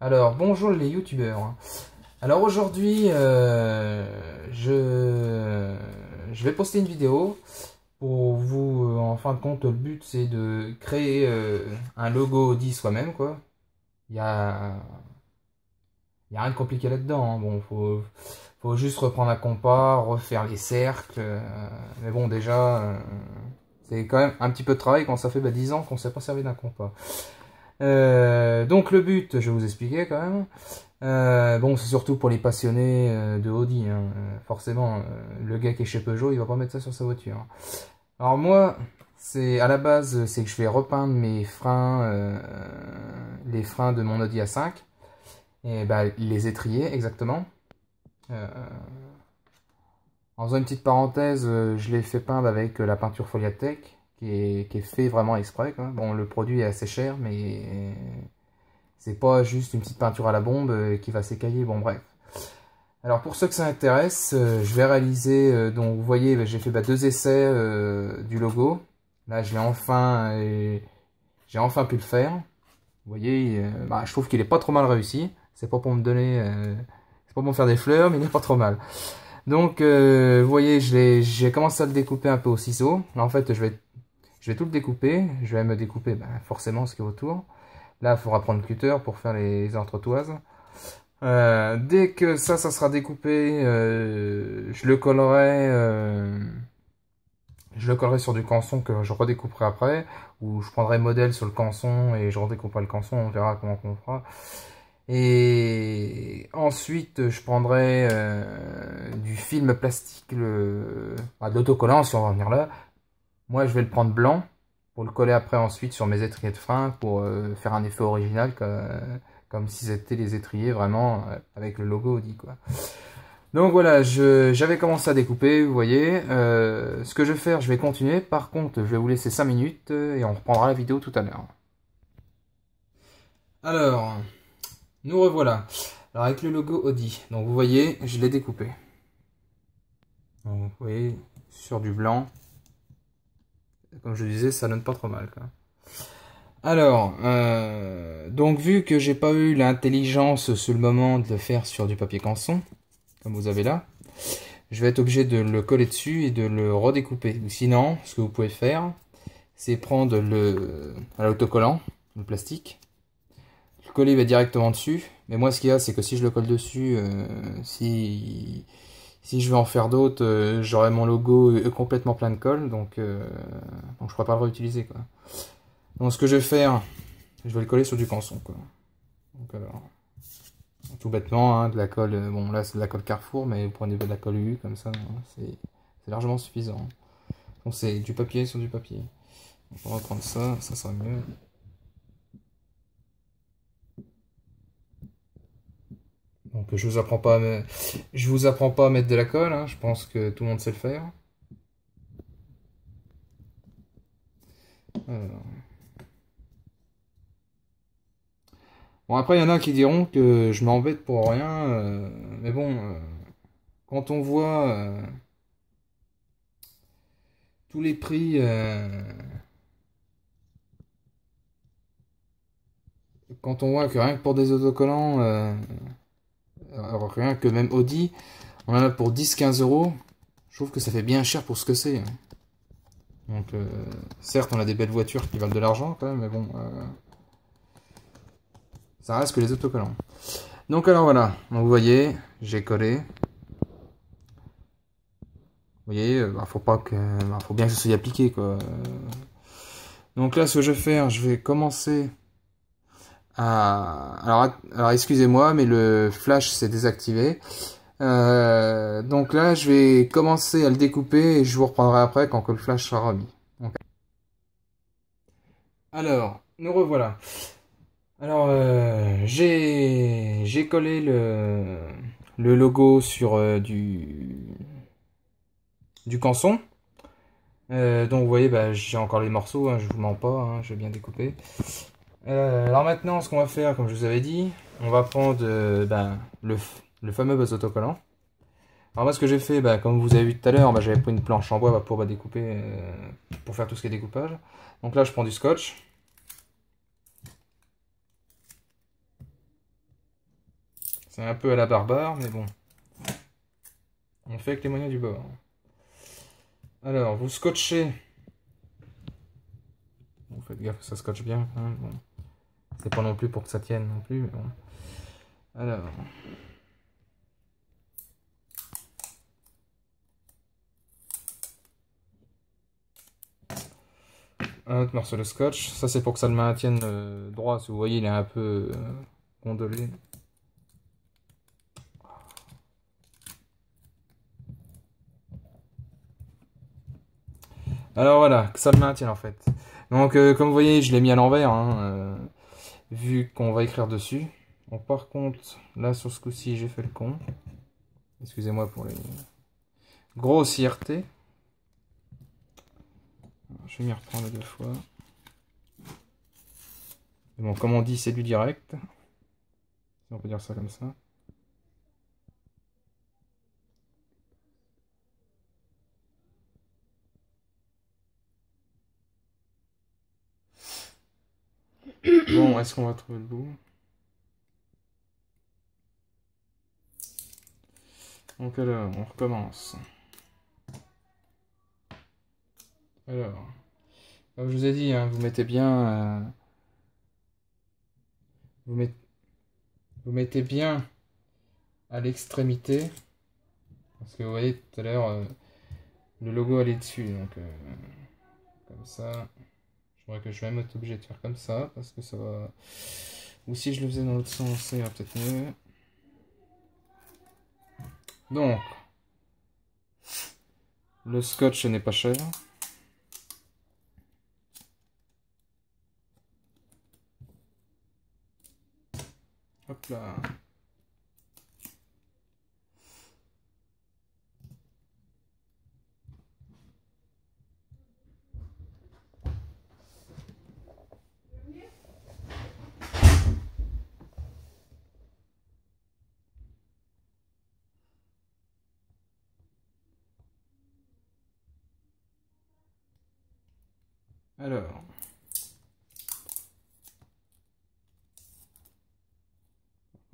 Alors, bonjour les youtubeurs. Alors aujourd'hui, je vais poster une vidéo pour vous, en fin de compte, le but c'est de créer un logo Audi soi-même, quoi. Il y a, il y a rien de compliqué là-dedans, hein. Bon, faut juste reprendre un compas, refaire les cercles. Mais bon, déjà, c'est quand même un petit peu de travail quand ça fait 10 ans qu'on ne s'est pas servi d'un compas. Donc le but, je vais vous expliquer quand même. Bon, c'est surtout pour les passionnés de Audi, hein. Forcément, le gars qui est chez Peugeot, il va pas mettre ça sur sa voiture. Alors moi, c'est à la base, c'est que je vais repeindre mes freins, les freins de mon Audi A5, et bah, les étriers exactement. En faisant une petite parenthèse, je l'ai fait peindre avec la peinture Foliatech, qui est fait vraiment exprès, quoi. Bon, le produit est assez cher, mais c'est pas juste une petite peinture à la bombe qui va s'écailler. Bon, bref. Alors, pour ceux que ça intéresse, je vais réaliser, donc vous voyez, j'ai fait 2 essais du logo. Là, j'ai enfin pu le faire. Vous voyez, je trouve qu'il est pas trop mal réussi. C'est pas pour me donner, c'est pas pour me faire des fleurs, mais il est pas trop mal. Donc, vous voyez, j'ai commencé à le découper un peu au ciseau. Là, en fait, je vais tout le découper. Je vais me découper forcément ce qui est autour. Là, il faudra prendre le cutter pour faire les entretoises. Dès que ça sera découpé, je le collerai sur du canson que je redécouperai après. Ou je prendrai modèle sur le canson et je redécouperai le canson. On verra comment on fera. Et ensuite, je prendrai du film plastique, d'autocollant, si on va en venir là. Moi, je vais le prendre blanc pour le coller après ensuite sur mes étriers de frein pour faire un effet original comme si c'était les étriers vraiment avec le logo Audi, quoi. Donc voilà, j'avais commencé à découper, vous voyez. Ce que je vais faire, je vais continuer. Par contre, je vais vous laisser 5 minutes et on reprendra la vidéo tout à l'heure. Alors, nous revoilà. Alors avec le logo Audi, donc vous voyez, je l'ai découpé. Donc, vous voyez, sur du blanc. Comme je disais, ça donne pas trop mal, quoi. Alors, donc vu que j'ai pas eu l'intelligence sur le moment de le faire sur du papier canson, comme vous avez là, je vais être obligé de le coller dessus et de le redécouper. Ou sinon, ce que vous pouvez faire, c'est prendre l'autocollant, le plastique, le coller directement dessus. Mais moi, ce qu'il y a, c'est que si je le colle dessus, si je veux en faire d'autres, j'aurai mon logo complètement plein de colle, donc je pourrai pas le réutiliser, quoi. Donc ce que je vais faire, je vais le coller sur du canson, quoi. Donc alors, tout bêtement, hein, de la colle, bon là c'est de la colle Carrefour, mais vous prenez de la colle U comme ça, hein, c'est largement suffisant. Donc c'est du papier sur du papier. Donc on va prendre ça, ça sera mieux. Donc je vous apprends pas à mettre de la colle, hein, je pense que tout le monde sait le faire. Alors. Bon, après, il y en a qui diront que je m'embête pour rien, mais bon, quand on voit tous les prix, quand on voit que rien que pour des autocollants, rien que même Audi, on en a pour 10-15 euros, je trouve que ça fait bien cher pour ce que c'est, hein. Donc, certes, on a des belles voitures qui valent de l'argent quand même, mais bon, ça reste que les autocollants. Donc alors voilà, donc, vous voyez, j'ai collé. Vous voyez, faut bien que ça soit appliqué, quoi. Donc là, ce que je vais faire, je vais commencer à... Alors excusez-moi, mais le flash s'est désactivé. Donc là, je vais commencer à le découper et je vous reprendrai après quand le flash sera remis. Okay. Alors, nous revoilà. Alors, j'ai collé le logo sur du canson. Donc vous voyez, j'ai encore les morceaux, hein, je vous mens pas, hein, je vais bien découper. Alors maintenant, ce qu'on va faire, comme je vous avais dit, on va prendre le fameux base autocollant. Alors moi, ce que j'ai fait, comme vous avez vu tout à l'heure, j'avais pris une planche en bois pour découper, pour faire tout ce qui est découpage. Donc là, je prends du scotch. C'est un peu à la barbare, mais bon. On fait avec les moyens du bord. Alors, vous scotchez. Bon, faites gaffe que ça scotche bien. Hein, bon. C'est pas non plus pour que ça tienne non plus. Mais bon. Alors. Un autre morceau de scotch. Ça, c'est pour que ça le maintienne droit. Si vous voyez, il est un peu ondulé. Alors voilà, que ça le maintienne en fait. Donc, comme vous voyez, je l'ai mis à l'envers, hein, vu qu'on va écrire dessus. Bon, par contre, là, sur ce coup-ci, j'ai fait le con. Excusez-moi pour les grossièretés. Je vais m'y reprendre deux fois. Bon, comme on dit, c'est du direct. Si on peut dire ça comme ça. Bon, est-ce qu'on va trouver le bout? Donc alors, on recommence. Alors, comme je vous ai dit, hein, vous mettez bien... vous mettez bien à l'extrémité. Parce que vous voyez, tout à l'heure, le logo allait dessus. Donc, comme ça... Je crois que je vais même être obligé de faire comme ça, parce que ça va... Ou si je le faisais dans l'autre sens, ça ira peut-être mieux. Donc, le scotch n'est pas cher. Hop là. Alors,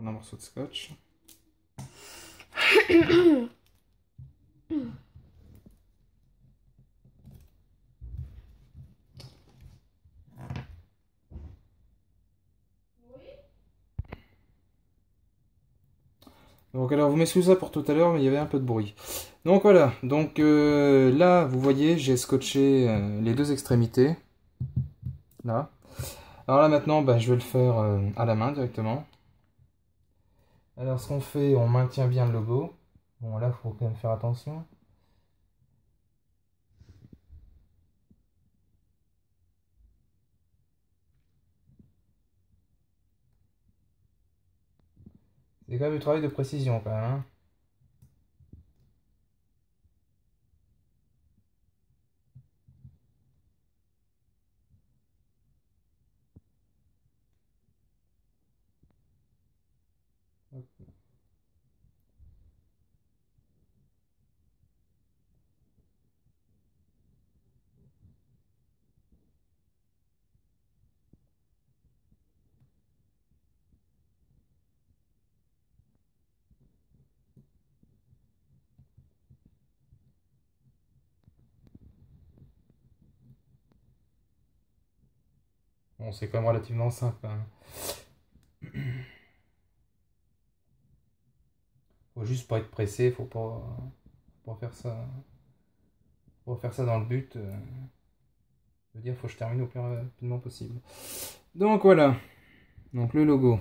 on a un morceau de scotch. Donc alors, vous m'excusez pour tout à l'heure, mais il y avait un peu de bruit. Donc voilà, donc là, vous voyez, j'ai scotché les deux extrémités. Là. Alors là, maintenant, bah, je vais le faire à la main directement. Alors, ce qu'on fait, on maintient bien le logo. Bon, là, il faut quand même faire attention. C'est quand même du travail de précision, quand même. Hein. Bon, c'est quand même relativement simple. Hein. Faut juste pas être pressé, faut pas faire ça. Faut faire ça dans le but. Je veux dire, faut que je termine au plus rapidement possible. Donc voilà. Donc le logo.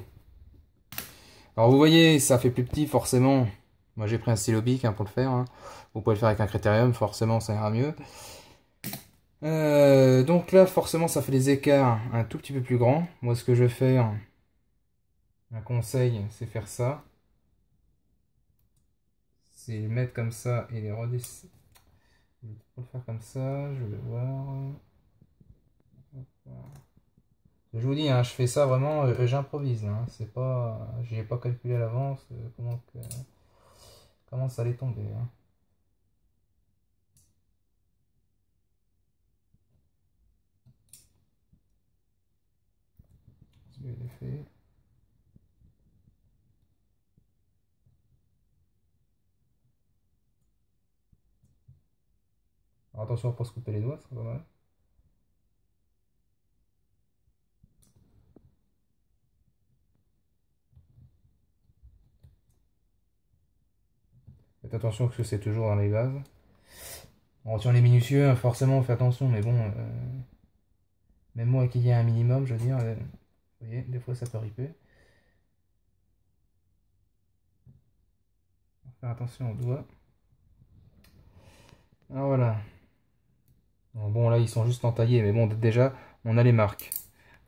Alors vous voyez, ça fait plus petit forcément. Moi j'ai pris un stylo bic hein, pour le faire. Hein. Vous pouvez le faire avec un critérium, forcément ça ira mieux. Donc là forcément ça fait des écarts un tout petit peu plus grands. Moi ce que je vais faire, un conseil, c'est faire ça. C'est les mettre comme ça et les redescendre. Je vais le faire comme ça, je vais voir. Je vous dis, hein, je fais ça vraiment, j'improvise. Hein, c'est pas, j'y ai pas calculé à l'avance comment ça allait tomber. Hein. Je l'ai fait. attention à ne pas se couper les doigts, c'est pas mal. Faites attention parce que c'est toujours dans les vases. On retient les minutieux, hein, forcément on fait attention, mais bon, même moi qui y a un minimum, je veux dire, vous voyez, des fois ça peut riper. Faire attention aux doigts. Alors voilà. Bon là ils sont juste entaillés, mais bon déjà on a les marques.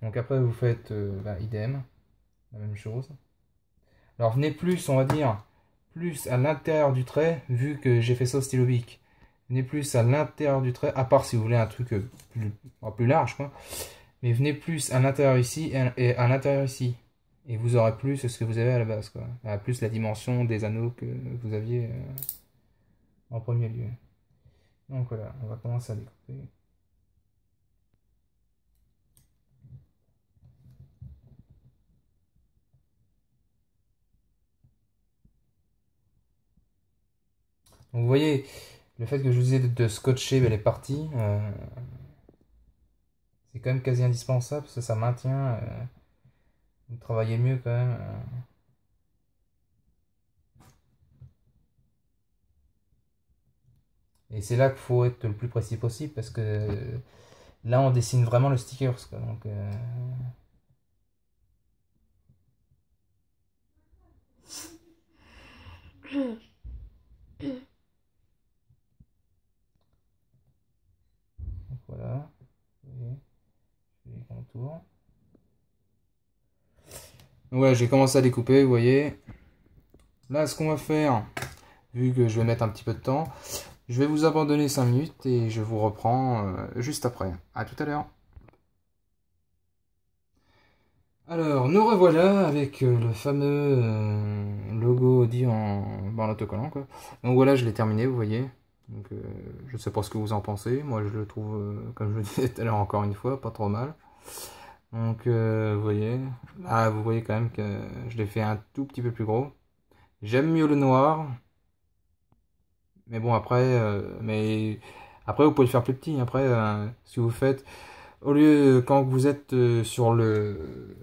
Donc après vous faites idem, la même chose. Alors venez plus, on va dire, plus à l'intérieur du trait, vu que j'ai fait ça au stylo bic. Venez plus à l'intérieur du trait, à part si vous voulez un truc plus large, quoi. Mais venez plus à l'intérieur ici et à l'intérieur ici. Et vous aurez plus ce que vous avez à la base, quoi. Plus la dimension des anneaux que vous aviez en premier lieu. Donc voilà, on va commencer à découper. Donc vous voyez, le fait que je vous disais de scotcher les parties, c'est quand même quasi indispensable parce que ça maintient, vous travaillez mieux quand même. Et c'est là qu'il faut être le plus précis possible parce que là on dessine vraiment le sticker, quoi. Donc, donc voilà, vous voyez, je fais les contours. Ouais, j'ai commencé à découper, vous voyez. Là, ce qu'on va faire, vu que je vais mettre un petit peu de temps, je vais vous abandonner 5 minutes et je vous reprends juste après. À tout à l'heure. Alors, nous revoilà avec le fameux logo dit en autocollant, quoi. Donc voilà, je l'ai terminé, vous voyez. Donc, je ne sais pas ce que vous en pensez. Moi, je le trouve, comme je le disais tout à l'heure, encore une fois, pas trop mal. Donc, vous voyez. Là, vous voyez quand même que je l'ai fait un tout petit peu plus gros. J'aime mieux le noir. Mais bon, après, vous pouvez le faire plus petit. Après, si vous faites, au lieu, quand vous êtes sur le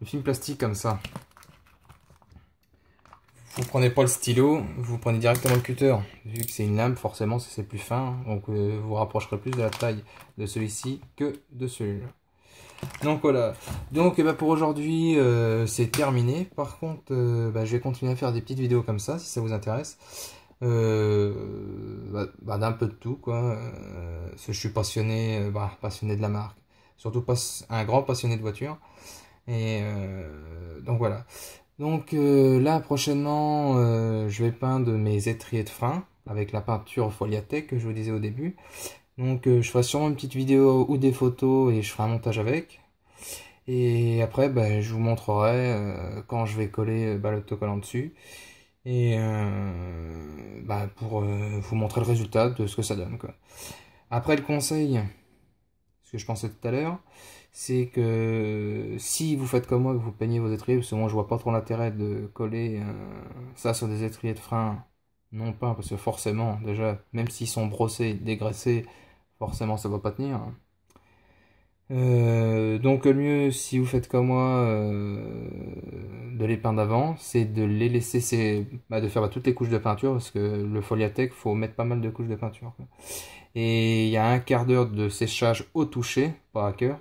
film plastique comme ça, vous prenez pas le stylo, vous prenez directement le cutter. Vu que c'est une lame, forcément, c'est plus fin. Donc, vous vous rapprocherez plus de la taille de celui-ci que de celui-là. Donc voilà, donc pour aujourd'hui c'est terminé. Par contre je vais continuer à faire des petites vidéos comme ça si ça vous intéresse, d'un peu de tout, quoi. Parce que je suis passionné, passionné de la marque, surtout pas un grand passionné de voiture. Et donc voilà, donc là prochainement je vais peindre mes étriers de frein avec la peinture Foliatec que je vous disais au début. Donc je ferai sûrement une petite vidéo ou des photos et je ferai un montage avec. Et après je vous montrerai quand je vais coller l'autocollant dessus. Et pour vous montrer le résultat de ce que ça donne, quoi. Après le conseil, ce que je pensais tout à l'heure, c'est que si vous faites comme moi, que vous peignez vos étriers, parce que moi je vois pas trop l'intérêt de coller ça sur des étriers de frein non peints, parce que forcément déjà, même s'ils sont brossés, dégraissés, forcément ça va pas tenir. Donc le mieux, si vous faites comme moi, de les peindre avant, c'est de les laisser, de faire toutes les couches de peinture, parce que le Foliatec, faut mettre pas mal de couches de peinture, quoi. Et il y a un quart d'heure de séchage au toucher, pas à cœur.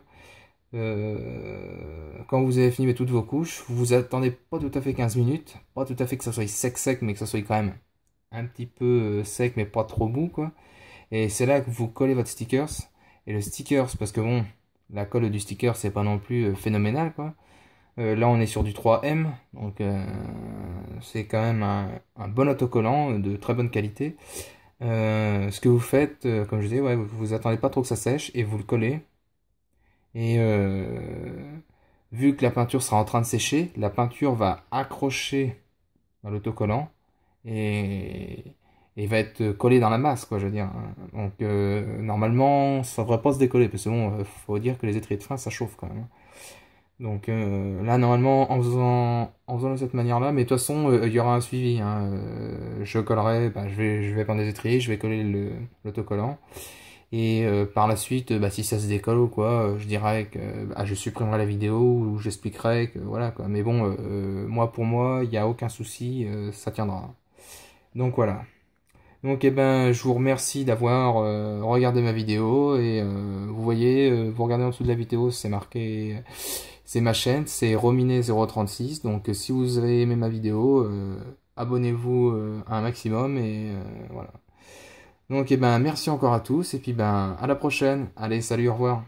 Quand vous avez fini avec toutes vos couches, vous attendez pas tout à fait 15 minutes, pas tout à fait que ça soit sec, mais que ça soit quand même un petit peu sec, mais pas trop mou, quoi. Et c'est là que vous collez votre stickers. Et le stickers, parce que bon, la colle du sticker, c'est pas non plus phénoménal, quoi. Là, on est sur du 3M, donc c'est quand même un bon autocollant de très bonne qualité. Ce que vous faites, comme je disais, vous attendez pas trop que ça sèche et vous le collez. Et vu que la peinture sera en train de sécher, la peinture va accrocher dans l'autocollant et va être collé dans la masse, quoi, je veux dire. Donc normalement ça devrait pas se décoller parce que bon, faut dire que les étriers de frein ça chauffe quand même. Donc là, normalement, en faisant de cette manière-là, mais de toute façon, il y aura un suivi, hein. Je collerai, bah, je vais prendre des étriers, je vais coller l'autocollant. Et par la suite, bah, si ça se décolle ou quoi, je dirais que bah, je supprimerai la vidéo ou j'expliquerai que voilà quoi. Mais bon, pour moi, il n'y a aucun souci, ça tiendra. Donc voilà. Donc eh ben, je vous remercie d'avoir regardé ma vidéo et vous voyez, vous regardez en dessous de la vidéo, c'est marqué, c'est ma chaîne, c'est Rominé036. Donc si vous avez aimé ma vidéo, abonnez-vous un maximum et voilà. Donc eh ben, merci encore à tous et puis ben à la prochaine. Allez, salut, au revoir.